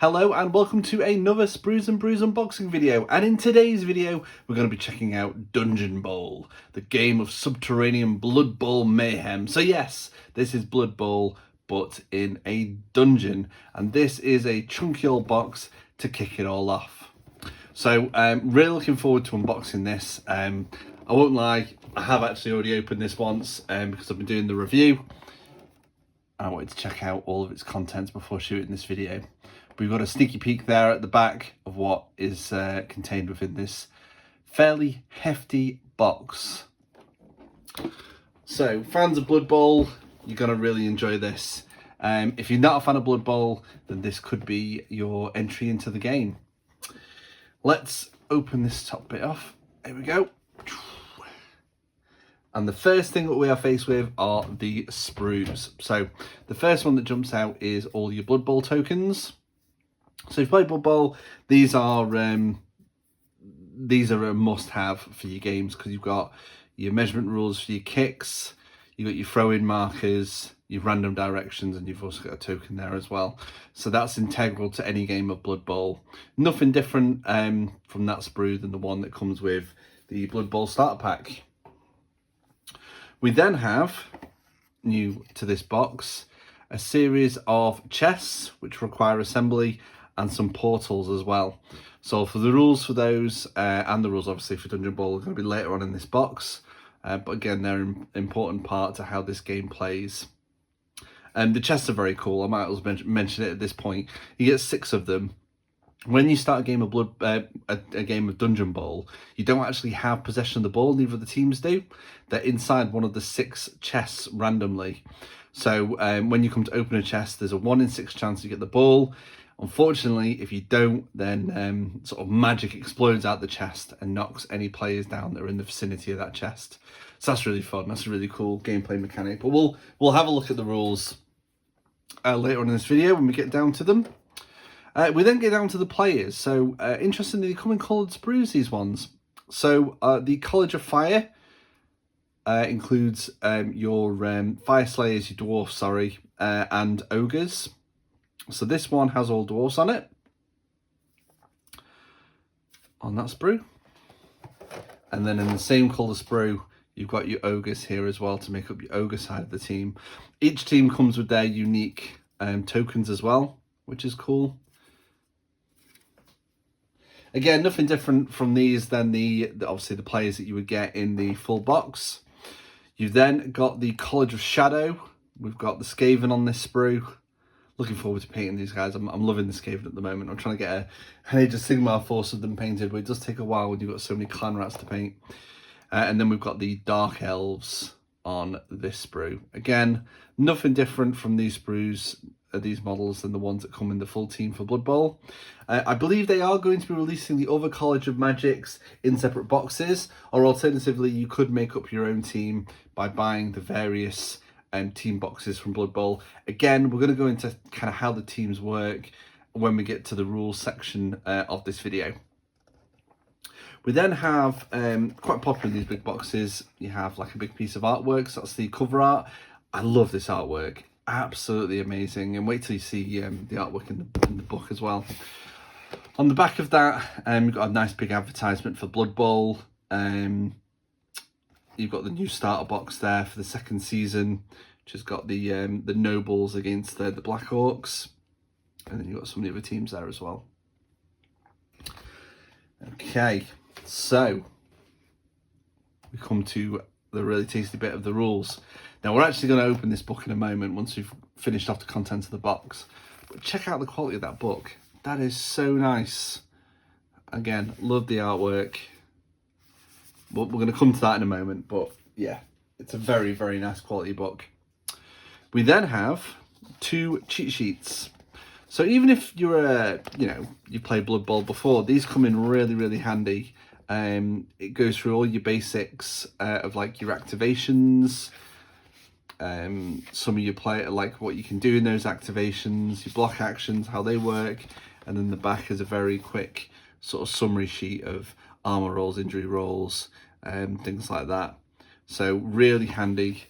Hello and welcome to another Sprues and Brews unboxing video, and in today's video we're going to be checking out Dungeon Bowl, the game of subterranean Blood Bowl mayhem. So yes, this is Blood Bowl but in a dungeon, and this is a chunky old box to kick it all off. So really looking forward to unboxing this. I won't lie, I have actually already opened this once because I've been doing the review. I wanted to check out all of its contents before shooting this video. We've got a sneaky peek there at the back of what is contained within this fairly hefty box. So, fans of Blood Bowl, you're going to really enjoy this. If you're not a fan of Blood Bowl, then this could be your entry into the game. Let's open this top bit off. Here we go. And the first thing that we are faced with are the Sprues. So, the first one that jumps out is all your Bloodball tokens. So if you play Blood Bowl, these are a must-have for your games because you've got your measurement rules for your kicks, you've got your throw-in markers, your random directions, and you've also got a token there as well. So that's integral to any game of Blood Bowl. Nothing different from that sprue than the one that comes with the Blood Bowl starter pack. We then have, new to this box, a series of chests which require assembly, and some portals as well. So for the rules for those, and the rules obviously for Dungeon Bowl are going to be later on in this box. But again, they're an important part to how this game plays. The chests are very cool. I might as well mention it at this point. You get 6 of them. When you start a game of a game of Dungeon Bowl, you don't actually have possession of the ball. Neither of the teams do. They're inside one of the 6 chests randomly. So when you come to open a chest, there's a 1 in 6 chance you get the ball. Unfortunately, if you don't, then sort of magic explodes out the chest and knocks any players down that are in the vicinity of that chest. So that's really fun. That's a really cool gameplay mechanic. But we'll have a look at the rules later on in this video when we get down to them. We then get down to the players. So interestingly, they come in coloured sprues, these ones. So the College of Fire includes your Fire Slayers, your Dwarfs, and Ogres. So this one has all dwarves on it, on that sprue. And then in the same colour sprue, you've got your ogres here as well to make up your ogre side of the team. Each team comes with their unique tokens as well, which is cool. Again, nothing different from these than obviously the players that you would get in the full box. You've then got the College of Shadow. We've got the Skaven on this sprue. Looking forward to painting these guys. I'm loving the Skaven at the moment. I'm trying to get an Age of Sigmar force of them painted, but it does take a while when you've got so many clan rats to paint. And then we've got the Dark Elves on this sprue. Again, nothing different from these sprues, these models, than the ones that come in the full team for Blood Bowl. I believe they are going to be releasing the other College of Magics in separate boxes, or alternatively, you could make up your own team by buying the various team boxes from Blood Bowl. Again, we're going to go into kind of how the teams work when we get to the rules section of this video. We then have, quite popular in these big boxes, you have like a big piece of artwork. So that's the cover art. I love this artwork. Absolutely amazing. And wait till you see the artwork in the book as well. On the back of that, you've got a nice big advertisement for Blood Bowl. You've got the new starter box there for the 2nd season, which has got the Nobles against the Black Orcs. And then you've got some of the other teams there as well. Okay, so we come to the really tasty bit of the rules. Now, we're actually going to open this book in a moment once we've finished off the contents of the box. But check out the quality of that book. That is so nice. Again, love the artwork. We're going to come to that in a moment, but yeah, it's a very, very nice quality book. We then have 2 cheat sheets. So even if you're you played Blood Bowl before, these come in really, really handy. It goes through all your basics of like your activations, some of your like what you can do in those activations, your block actions, how they work, and then the back is a very quick sort of summary sheet of armor rolls, injury rolls, things like that. So really handy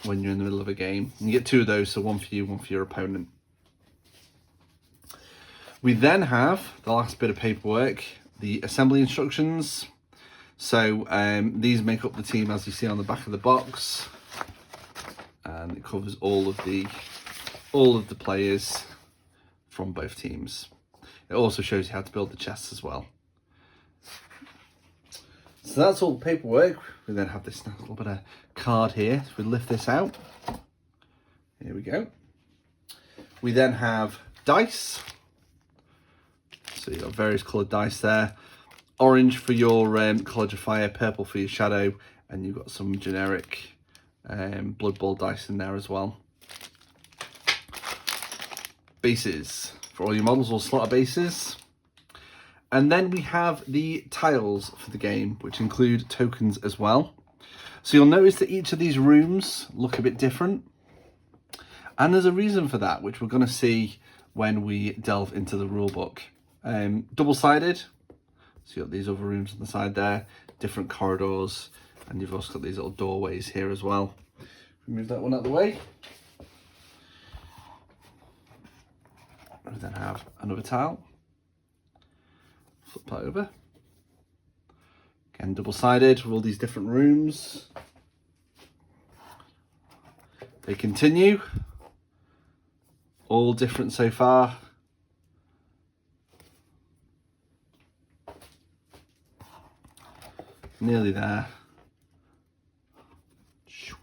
when you're in the middle of a game. And you get 2 of those, so one for you, one for your opponent. We then have the last bit of paperwork, the assembly instructions. So these make up the team as you see on the back of the box, and it covers all of the players from both teams. It also shows you how to build the chests as well. So that's all the paperwork. We then have this nice little bit of card here. So we lift this out. Here we go. We then have dice. So you've got various coloured dice there. Orange for your College of Fire, purple for your Shadow, and you've got some generic Bloodball dice in there as well. Bases for all your models, or slaughter bases. And then we have the tiles for the game, which include tokens as well. So you'll notice that each of these rooms look a bit different. And there's a reason for that, which we're going to see when we delve into the rulebook. Double-sided. So you've got these other rooms on the side there, different corridors, and you've also got these little doorways here as well. Move that one out of the way. We then have another tile. Flip that over. Again, double-sided with all these different rooms. They continue. All different so far. Nearly there. It's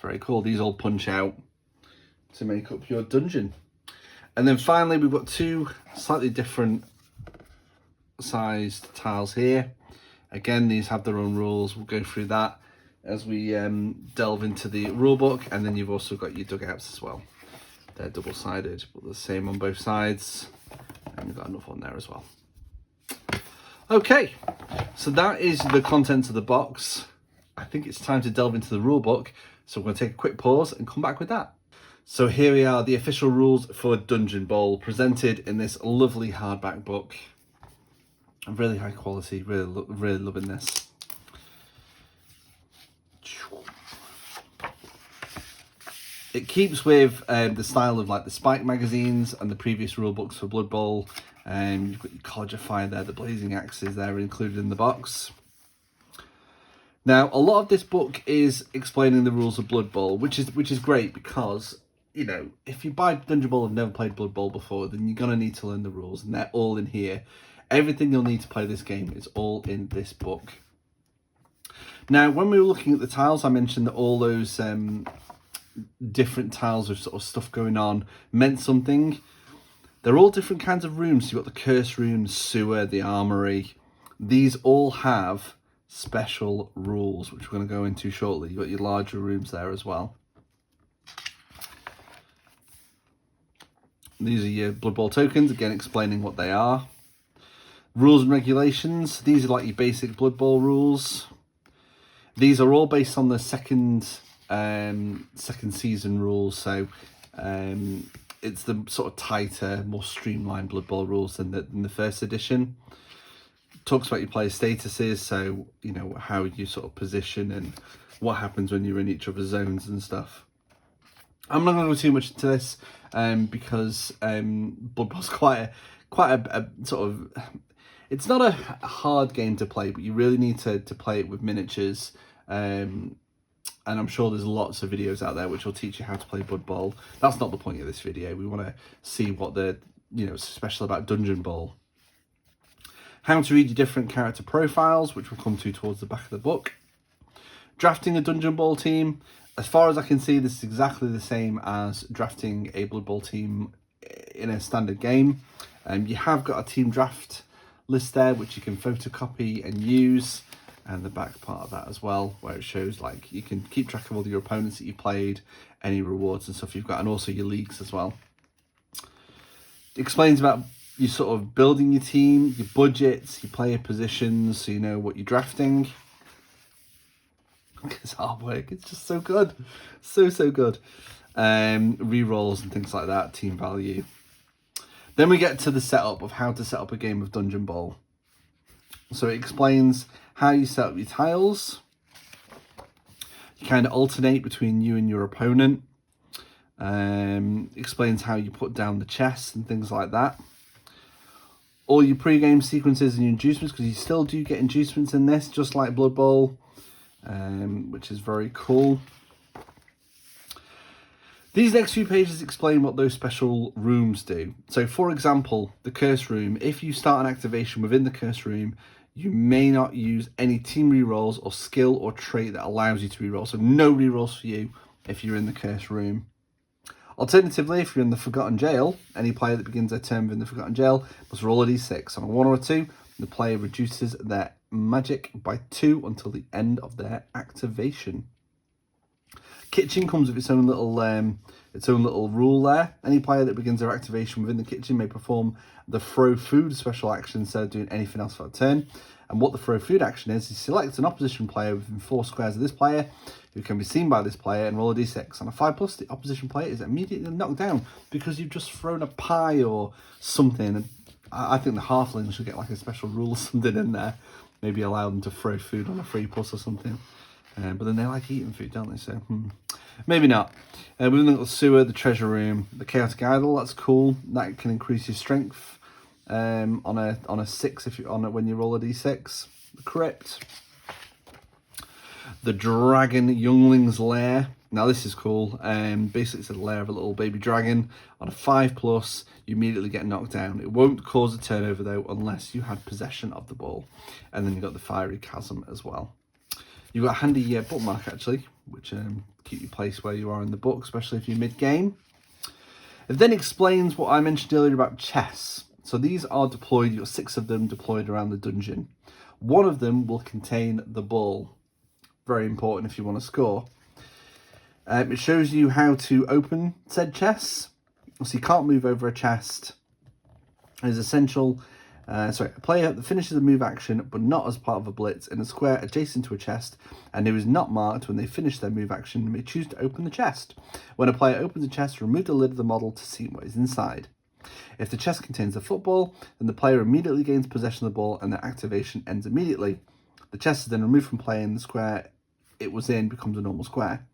very cool. These all punch out to make up your dungeon. And then finally, we've got two slightly different sized tiles here. Again, these have their own rules. We'll go through that as we delve into the rule book. And then you've also got your dugouts as well. They're double-sided, but the same on both sides. And we've got another one there as well. Okay, so that is the contents of the box. I think it's time to delve into the rule book. So we're going to take a quick pause and come back with that. So here we are, the official rules for Dungeon Bowl, presented in this lovely hardback book. Really high quality, really loving this. It keeps with the style of like the Spike magazines and the previous rule books for Blood Bowl. You've got your College of Fire there, the blazing axes there included in the box. Now, a lot of this book is explaining the rules of Blood Bowl, which is great because, you know, if you buy Dungeon Bowl and never played Blood Bowl before, then you're going to need to learn the rules, and they're all in here. Everything you'll need to play this game is all in this book. Now, when we were looking at the tiles, I mentioned that all those different tiles with sort of stuff going on meant something. They're all different kinds of rooms. You've got the curse room, sewer, the armory. These all have special rules, which we're going to go into shortly. You've got your larger rooms there as well. These are your Bloodball tokens, again explaining what they are. Rules and regulations. These are like your basic Blood Bowl rules. These are all based on the second season rules, so it's the sort of tighter, more streamlined Blood Bowl rules than the first edition. Talks about your player statuses, so you know how you sort of position and what happens when you're in each other's zones and stuff. I'm not going to go too much into this because Blood Bowl's quite a sort of, it's not a hard game to play, but you really need to play it with miniatures. And I'm sure there's lots of videos out there which will teach you how to play Blood Bowl. That's not the point of this video. We want to see what is special about Dungeon Bowl. How to read your different character profiles, which we'll come to towards the back of the book. Drafting a Dungeon Bowl team. As far as I can see, this is exactly the same as drafting a Blood Bowl team in a standard game. You have got a team draft list there, which you can photocopy and use. And the back part of that as well, where it shows like you can keep track of all your opponents that you played, any rewards and stuff you've got, and also your leagues as well. It explains about you sort of building your team, your budgets, your player positions, so you know what you're drafting. It's artwork, it's just so good. So good. Rerolls and things like that, team value. Then we get to the setup of how to set up a game of Dungeon Bowl. So it explains how you set up your tiles. You kind of alternate between you and your opponent. Explains how you put down the chests and things like that. All your pre-game sequences and your inducements, because you still do get inducements in this, just like Blood Bowl, which is very cool. These next few pages explain what those special rooms do. So, for example, the Curse Room. If you start an activation within the Curse Room, you may not use any team rerolls or skill or trait that allows you to reroll. So, no rerolls for you if you're in the Curse Room. Alternatively, if you're in the Forgotten Jail, any player that begins their turn within the Forgotten Jail must roll a d6. On a 1 or a 2, the player reduces their magic by 2 until the end of their activation. Kitchen comes with its own little rule there. Any player that begins their activation within the kitchen may perform the throw food special action instead of doing anything else for a turn. And what the throw food action is select an opposition player within 4 squares of this player who can be seen by this player and roll a d6. On a 5+, the opposition player is immediately knocked down because you've just thrown a pie or something. I think the halflings should get like a special rule or something in there. Maybe allow them to throw food on a 3+ or something. But then they like eating food, don't they? So maybe not. Within the sewer, the treasure room, the chaotic idol, that's cool. That can increase your strength on a 6 if you when you roll a d6. The crypt, the dragon younglings lair. Now this is cool. Basically it's a lair of a little baby dragon. On a 5+, you immediately get knocked down. It won't cause a turnover though unless you had possession of the ball. And then you've got the fiery chasm as well. You've got a handy bookmark actually, which keep you placed where you are in the book, especially if you're mid-game. It then explains what I mentioned earlier about chests. So these are deployed, you've got 6 of them deployed around the dungeon. One of them will contain the ball. Very important if you want to score. It shows you how to open said chests. So you can't move over a chest. It's essential. A player that finishes a move action but not as part of a blitz in a square adjacent to a chest and who is not marked when they finish their move action may choose to open the chest. When a player opens a chest, remove the lid of the model to see what is inside. If the chest contains a football, then the player immediately gains possession of the ball and their activation ends immediately. The chest is then removed from play and the square it was in becomes a normal square.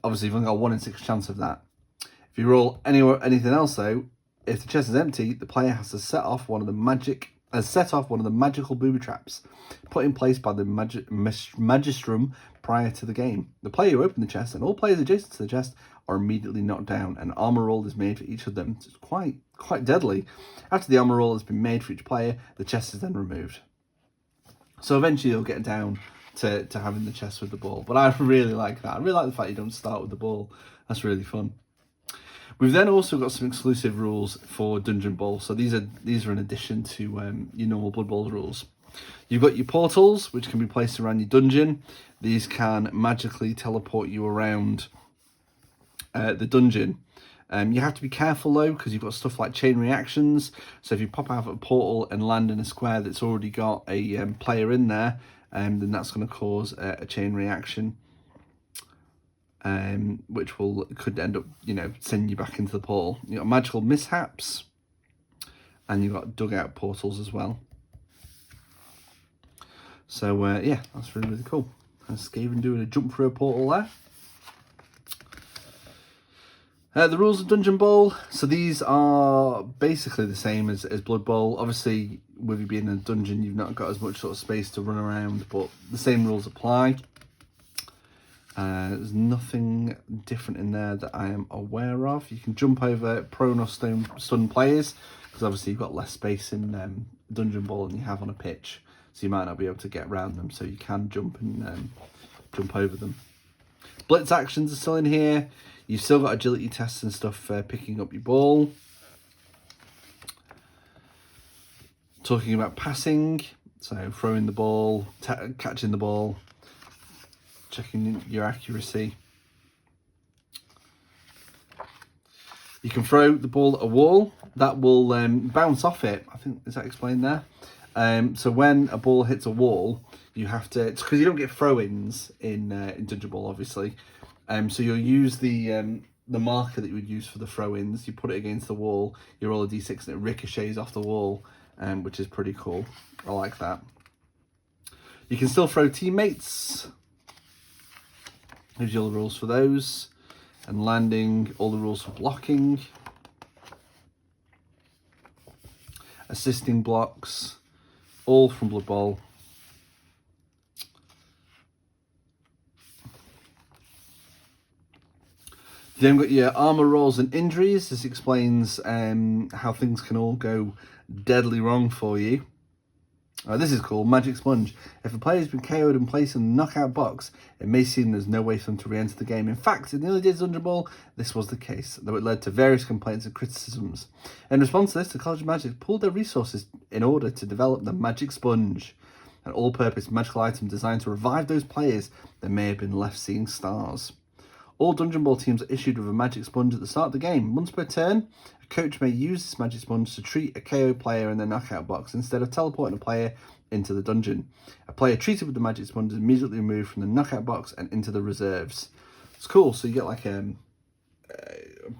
Obviously, you've only got a 1 in 6 chance of that. If you roll anything else though, if the chest is empty, the player has to set off one of the magical booby traps put in place by the magistrum prior to the game. The player who opened the chest and all players adjacent to the chest are immediately knocked down. An armor roll is made for each of them. It's quite deadly. After the armor roll has been made for each player, the chest is then removed. So eventually you'll get down to having the chest with the ball. But I really like that. I really like the fact you don't start with the ball. That's really fun. We've then also got some exclusive rules for Dungeon Bowl. So these are in addition to your normal Blood Bowl rules. You've got your portals, which can be placed around your dungeon. These can magically teleport you around the dungeon. You have to be careful though, because you've got stuff like chain reactions. So if you pop out of a portal and land in a square that's already got a player in there, then that's going to cause a chain reaction. Which could end up, sending you back into the portal. You've got magical mishaps, and you've got dugout portals as well. So yeah, that's really cool. And Skaven doing a jump through a portal there. The rules of Dungeon Bowl. So these are basically the same as Blood Bowl. Obviously, with you being in a dungeon, you've not got as much sort of space to run around, but the same rules apply. There's nothing different in there that I am aware of. You can jump over prone or stun players, because obviously you've got less space in Dungeon Bowl than you have on a pitch, so you might not be able to get around them, so you can jump and jump over them. Blitz actions are still in here. You've still got agility tests and stuff picking up your ball. Talking about passing, so throwing the ball, catching the ball, checking your accuracy. You can throw the ball at a wall. That will bounce off it. I think, is that explained there? So when a ball hits a wall, you have to, it's because you don't get throw-ins in Dungeon Ball, obviously. So you'll use the marker that you would use for the throw-ins. You put it against the wall, you roll a d6 and it ricochets off the wall, which is pretty cool. I like that. You can still throw teammates. Here's all the rules for those. and landing, all the rules for blocking, assisting blocks, all from Blood Bowl. Then we've got your armor rolls and injuries. This explains how things can all go deadly wrong for you. This is cool. Magic Sponge. If a player has been KO'd and placed in the knockout box, it may seem there's no way for them to re-enter the game. In fact, in the early days of Dungeon Ball, this was the case, though it led to various complaints and criticisms. In response to this, the College of Magic pulled their resources in order to develop the Magic Sponge, an all-purpose magical item designed to revive those players that may have been left seeing stars. All Dungeon Ball teams are issued with a Magic Sponge at the start of the game. Once per turn, a coach may use this Magic Sponge to treat a KO player in the knockout box instead of teleporting a player into the dungeon. A player treated with the Magic Sponge is immediately removed from the knockout box and into the reserves. It's cool, so you get like a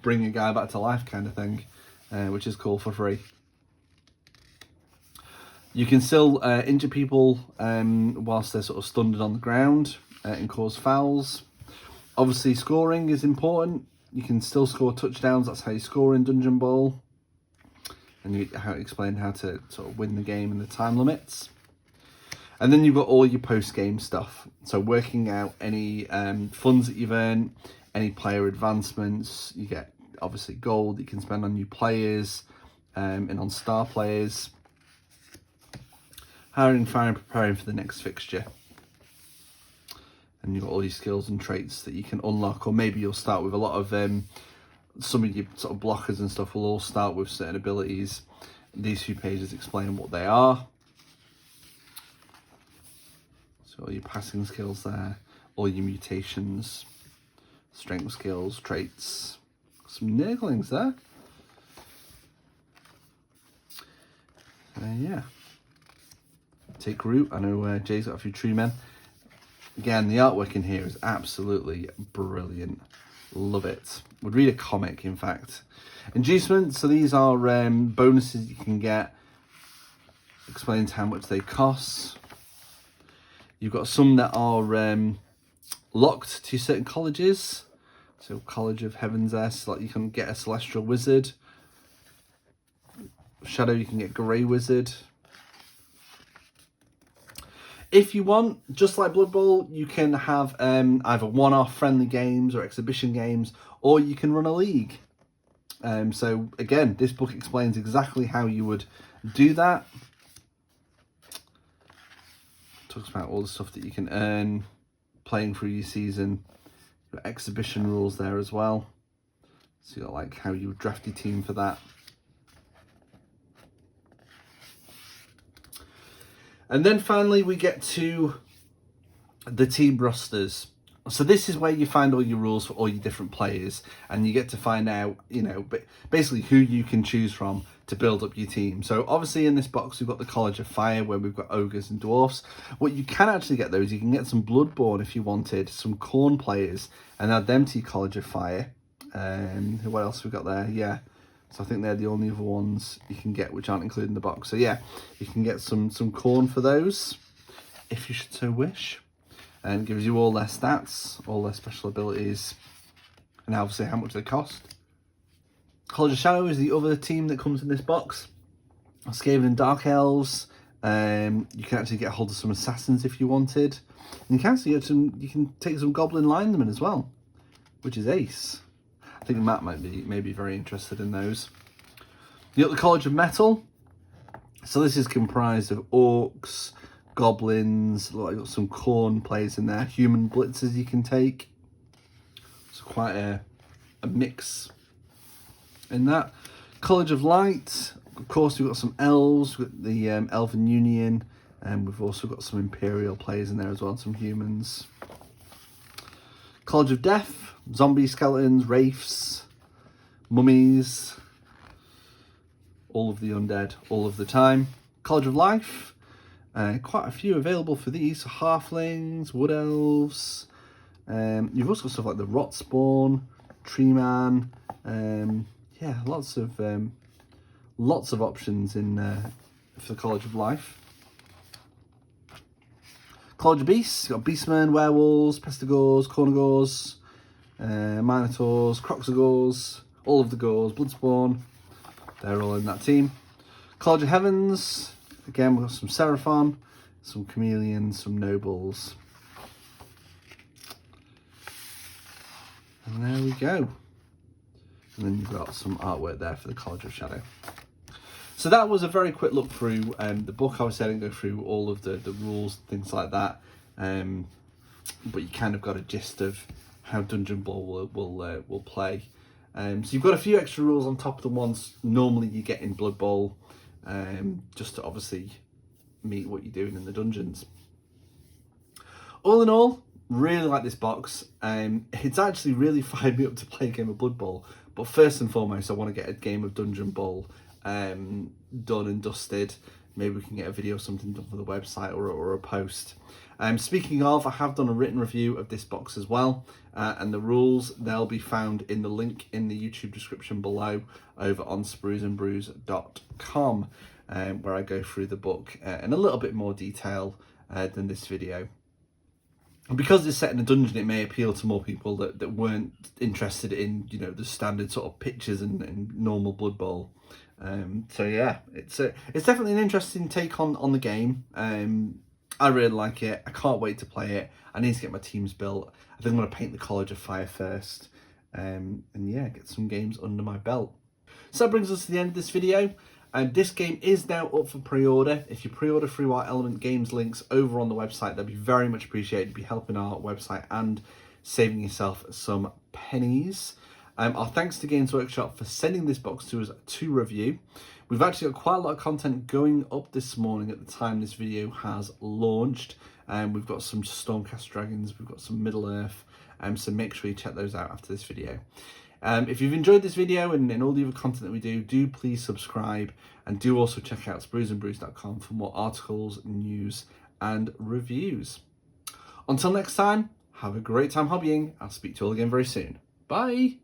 bring a guy back to life kind of thing, which is cool for free. You can still injure people whilst they're sort of stunned on the ground and cause fouls. Obviously, scoring is important. You can still score touchdowns. That's how you score in Dungeon Ball. And you explain how to sort of win the game and the time limits. And then you've got all your post-game stuff. So working out any funds that you've earned, any player advancements. You get, obviously, gold that you can spend on new players and on star players. Hiring, firing, preparing for the next fixture. And you've got all your skills and traits that you can unlock, or maybe you'll start with a lot of some of your sort of blockers and stuff will all start with certain abilities. These few pages explain what they are. So all your passing skills there, all your mutations, strength skills, traits, some Younglings there. Yeah. Take root. I know Jay's got a few tree men. Again, the artwork in here is absolutely brilliant. Love it. Would read a comic, in fact. Inducements, so these are bonuses you can get. Explains how much they cost. You've got some that are locked to certain colleges. So College of Heavens there, so like you can get a Celestial Wizard. Shadow, you can get Grey Wizard. If you want, just like Blood Bowl, you can have either one-off friendly games or exhibition games, or you can run a league. So again, this book explains exactly how you would do that. Talks about all the stuff that you can earn playing through your season. You've got exhibition rules there as well. So you've got like how you would draft your team for that. And then finally we get to the team rosters. So this is where you find all your rules for all your different players, and you get to find out, you know, basically who you can choose from to build up your team. So obviously in this box we've got the College of Fire, where we've got ogres and dwarfs. What you can actually get though is you can get some Bloodborne if you wanted, some Khorne players, and add them to your College of Fire. What else we got there? Yeah. So I think they're the only other ones you can get which aren't included in the box. So yeah, you can get some Khorne for those, if you should so wish. And it gives you all their stats, all their special abilities, and obviously how much they cost. College of Shadow is the other team that comes in this box. Skaven and Dark Elves. You can actually get hold of some Assassins if you wanted. And you can actually get you can take some Goblin Linemen as well, which is ace. I think Matt might be very interested in those. You got the College of Metal. So this is comprised of orcs, goblins, like got some Khorne players in there, human blitzers you can take. So quite a mix in that. College of Light. Of course, we've got some elves, we've got the Elven Union, and we've also got some Imperial players in there as well, some humans. College of Death. Zombie skeletons, wraiths, mummies, all of the undead, all of the time. College of Life, quite a few available for these. Halflings, wood elves. You've also got stuff like the Rot Spawn, Tree Man. Yeah, lots of options in for the College of Life. College of Beasts, you've got Beastmen, werewolves, pestigores, cornigores. Minotaurs, Croxagores, all of the Gores, Bloodspawn, they're all in that team. College of Heavens, again we've got some Seraphon, some Chameleons, some Nobles. And there we go. And then you've got some artwork there for the College of Shadow. So that was a very quick look through the book. Obviously I didn't go through all of the rules, things like that. But you kind of got a gist of how Dungeon Ball will play. So you've got a few extra rules on top of the ones normally you get in Blood Bowl, just to obviously meet what you're doing in the dungeons. All in all, really like this box. It's actually really fired me up to play a game of Blood Bowl. But first and foremost, I want to get a game of Dungeon Bowl done and dusted. Maybe we can get a video or something done for the website or a post. Speaking of, I have done a written review of this box as well, and the rules, they'll be found in the link in the YouTube description below over on spruesandbrews.com, where I go through the book in a little bit more detail than this video. And because it's set in a dungeon, it may appeal to more people that weren't interested in, you know, the standard sort of pictures and normal Blood Bowl. So yeah, it's definitely an interesting take on the game. I really like it. I can't wait to play it. I need to get my teams built. I think I'm going to paint the College of Fire first. And yeah, get some games under my belt. So that brings us to the end of this video. This game is now up for pre-order. If you pre-order through our Element Games links over on the website, that'd be very much appreciated. You'd be helping our website and saving yourself some pennies. Our thanks to Games Workshop for sending this box to us to review. We've actually got quite a lot of content going up this morning at the time this video has launched. We've got some Stormcast Dragons, we've got some Middle-earth, so make sure you check those out after this video. If you've enjoyed this video and all the other content that we do please subscribe, and do also check out spruesandbrews.com for more articles, news and reviews. Until next time, have a great time hobbying. I'll speak to you all again very soon. Bye!